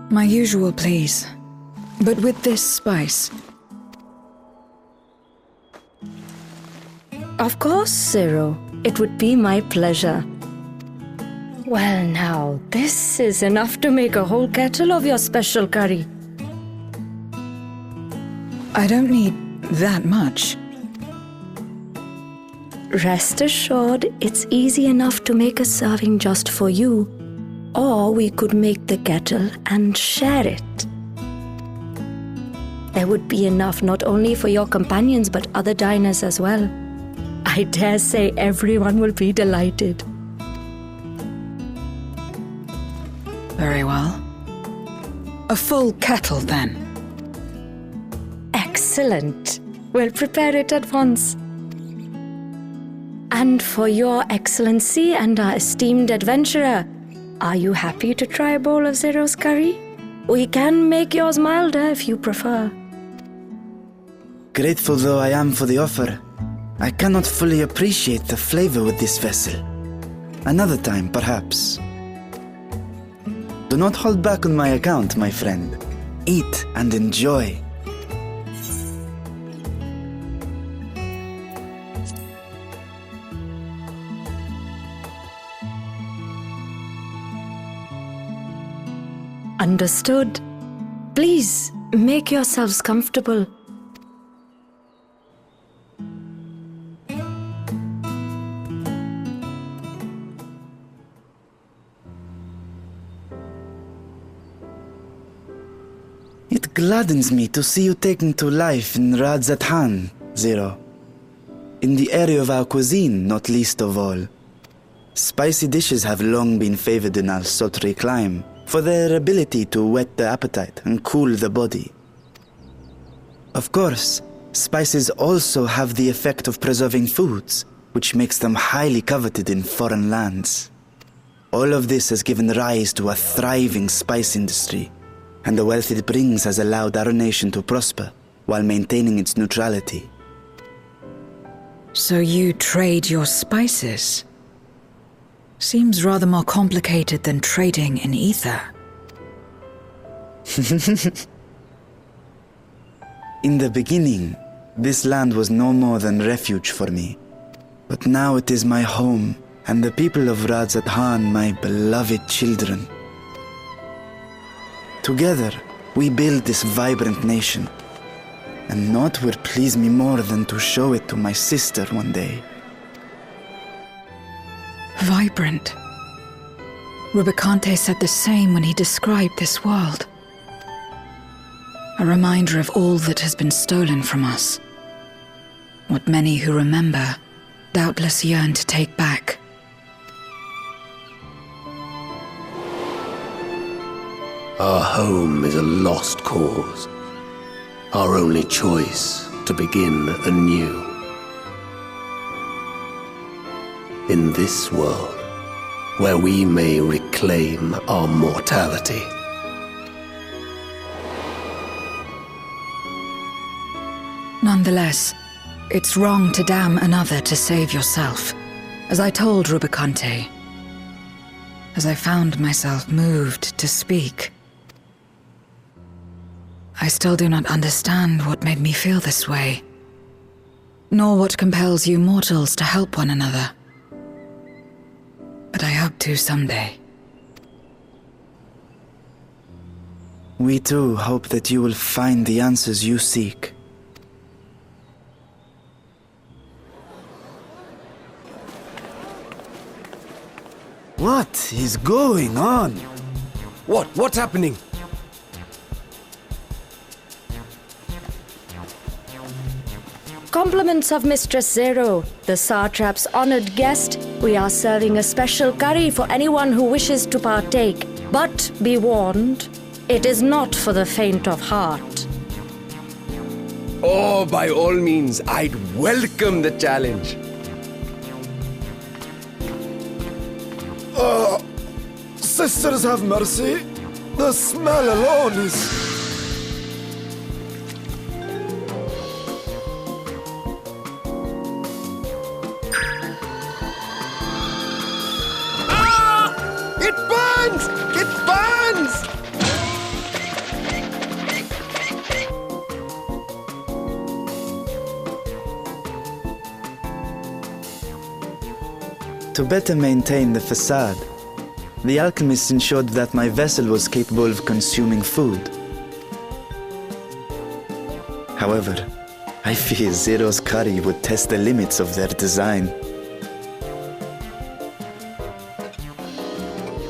My usual, please. But with this spice. Of course, Zero. It would be my pleasure. Well now, this is enough to make a whole kettle of your special curry. I don't need that much. Rest assured, it's easy enough to make a serving just for you. Or we could make the kettle and share it. There would be enough not only for your companions but other diners as well. I dare say everyone will be delighted. Very well. A full kettle, then. Excellent. We'll prepare it at once. And for your excellency and our esteemed adventurer, are you happy to try a bowl of Zero's curry? We can make yours milder if you prefer. Grateful though I am for the offer, I cannot fully appreciate the flavor with this vessel. Another time, perhaps. Do not hold back on my account, my friend. Eat and enjoy. Understood. Please, make yourselves comfortable. It gladdens me to see you taking to life in Radzathan, Zero. In the area of our cuisine, not least of all. Spicy dishes have long been favored in our sultry clime for their ability to whet the appetite and cool the body. Of course, spices also have the effect of preserving foods, which makes them highly coveted in foreign lands. All of this has given rise to a thriving spice industry, and the wealth it brings has allowed our nation to prosper while maintaining its neutrality. So you trade your spices? Seems rather more complicated than trading in ether. In the beginning, this land was no more than refuge for me. But now it is my home, and the people of Radzathan my beloved children. Together, we build this vibrant nation, and naught would please me more than to show it to my sister one day. Vibrant. Rubicante said the same when he described this world. A reminder of all that has been stolen from us. What many who remember doubtless yearn to take back. Our home is a lost cause. Our only choice to begin anew. In this world, where we may reclaim our mortality. Nonetheless, it's wrong to damn another to save yourself, as I told Rubicante, as I found myself moved to speak. I still do not understand what made me feel this way, nor what compels you mortals to help one another. But I hope to someday. We too hope that you will find the answers you seek. What is going on? What's happening? Compliments of Mistress Zero, the Satrap's honored guest. We are serving a special curry for anyone who wishes to partake. But be warned, it is not for the faint of heart. Oh, by all means, I'd welcome the challenge. Sisters have mercy. The smell alone is... It burns! It burns! To better maintain the facade, the alchemists ensured that my vessel was capable of consuming food. However, I fear Zero's curry would test the limits of their design.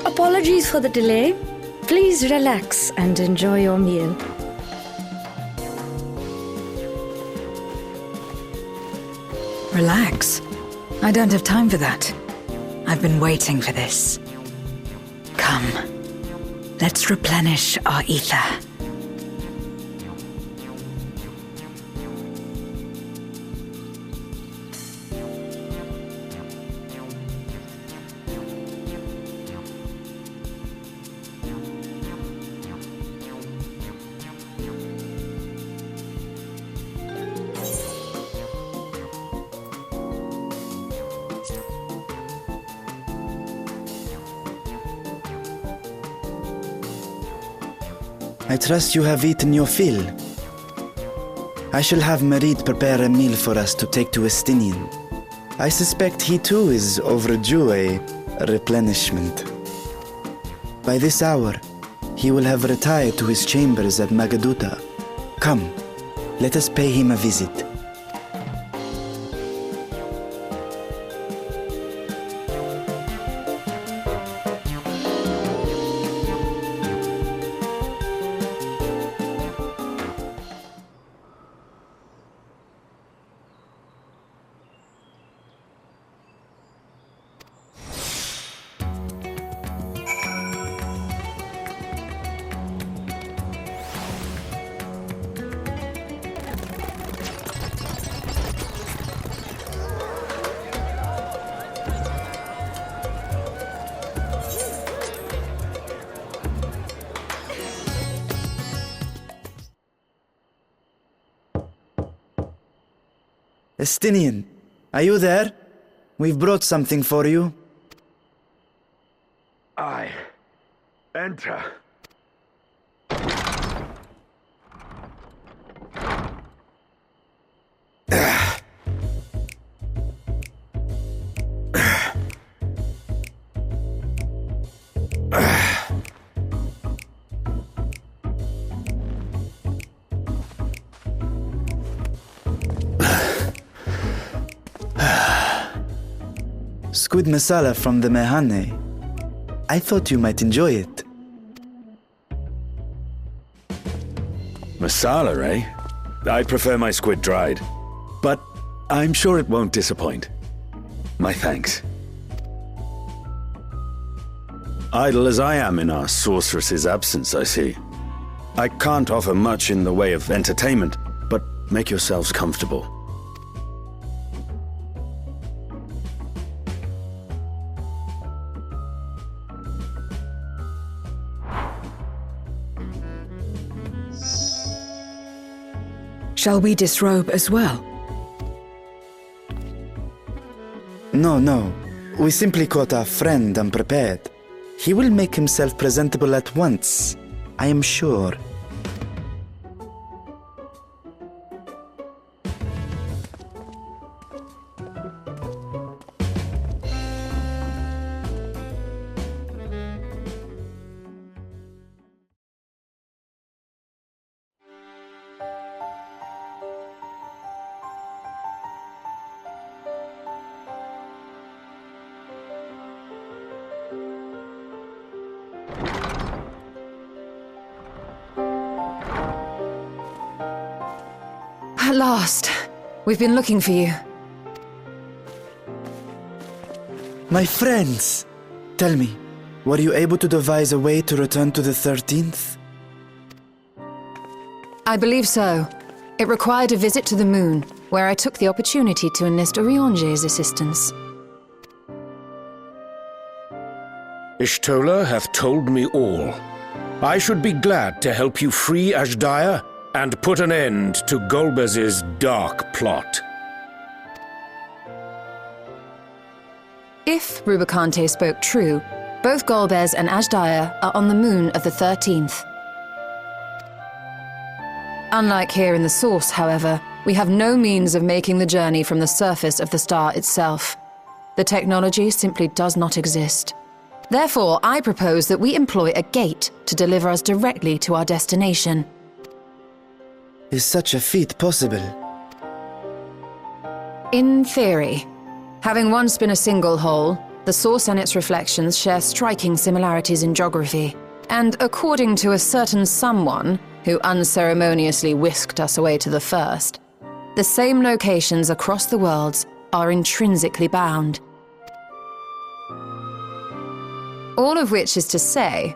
Apologies for the delay. Please relax and enjoy your meal. Relax. I don't have time for that. I've been waiting for this. Come, let's replenish our ether. I trust you have eaten your fill. I shall have Marid prepare a meal for us to take to Estinian. I suspect he too is overdue a replenishment. By this hour, he will have retired to his chambers at Magaduta. Come, let us pay him a visit. Estinian, are you there? We've brought something for you. I enter. Squid masala from the Mehane. I thought you might enjoy it. Masala, eh? I prefer my squid dried. But I'm sure it won't disappoint. My thanks. Idle as I am in our sorceress's absence, I see. I can't offer much in the way of entertainment, but make yourselves comfortable. Shall we disrobe as well? No. We simply caught our friend unprepared. He will make himself presentable at once, I am sure. At last. We've been looking for you. My friends! Tell me, were you able to devise a way to return to the 13th? I believe so. It required a visit to the moon, where I took the opportunity to enlist Orionge's assistance. Ishtola hath told me all. I should be glad to help you free Ashdaya and put an end to Golbez's dark plot. If Rubicante spoke true, both Golbez and Ashdaya are on the moon of the 13th. Unlike here in the Source, however, we have no means of making the journey from the surface of the star itself. The technology simply does not exist. Therefore, I propose that we employ a gate to deliver us directly to our destination. Is such a feat possible? In theory. Having once been a single hole, the source and its reflections share striking similarities in geography. And according to a certain someone who unceremoniously whisked us away to the first, the same locations across the worlds are intrinsically bound. All of which is to say,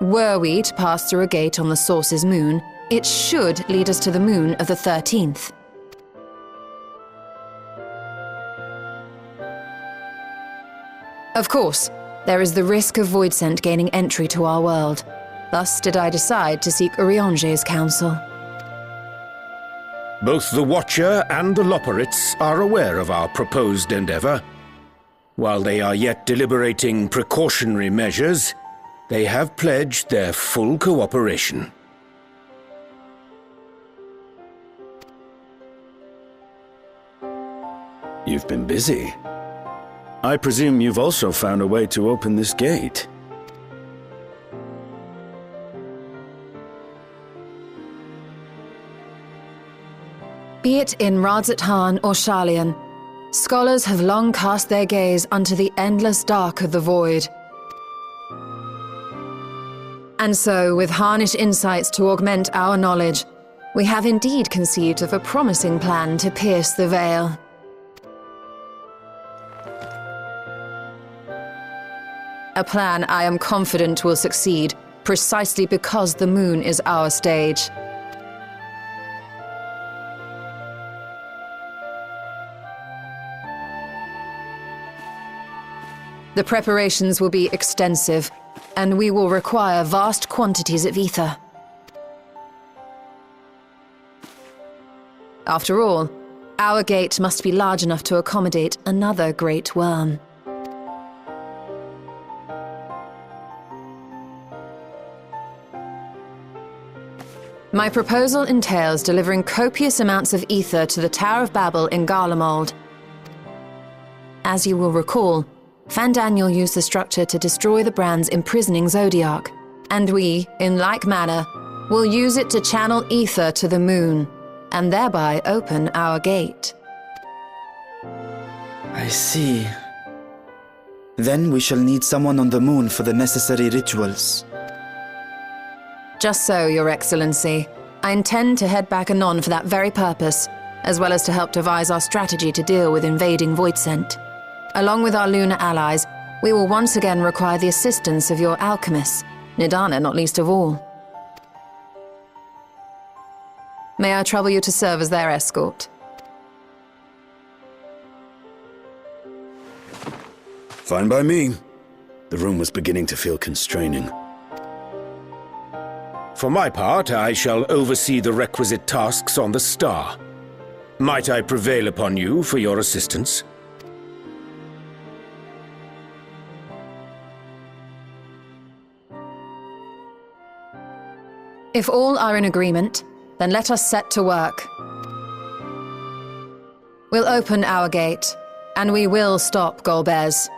were we to pass through a gate on the source's moon, it should lead us to the moon of the 13th. Of course, there is the risk of Voidsent gaining entry to our world. Thus did I decide to seek Urianger's counsel. Both the Watcher and the Loporrits are aware of our proposed endeavor. While they are yet deliberating precautionary measures, they have pledged their full cooperation. You've been busy. I presume you've also found a way to open this gate. Be it in Radzat-Han or Sharlayan, scholars have long cast their gaze unto the endless dark of the void. And so, with Harnish insights to augment our knowledge, we have indeed conceived of a promising plan to pierce the veil. A plan I am confident will succeed, precisely because the moon is our stage. The preparations will be extensive, and we will require vast quantities of ether. After all, our gate must be large enough to accommodate another great worm. My proposal entails delivering copious amounts of ether to the Tower of Babel in Garlemald. As you will recall, Fandaniel used the structure to destroy the Brand's imprisoning Zodiac, and we, in like manner, will use it to channel ether to the moon, and thereby open our gate. I see. Then we shall need someone on the moon for the necessary rituals. Just so, Your Excellency. I intend to head back anon for that very purpose, as well as to help devise our strategy to deal with invading Voidsent. Along with our lunar allies, we will once again require the assistance of your alchemists, Nidana not least of all. May I trouble you to serve as their escort? Fine by me. The room was beginning to feel constraining. For my part, I shall oversee the requisite tasks on the star. Might I prevail upon you for your assistance? If all are in agreement, then let us set to work. We'll open our gate, and we will stop Golbez.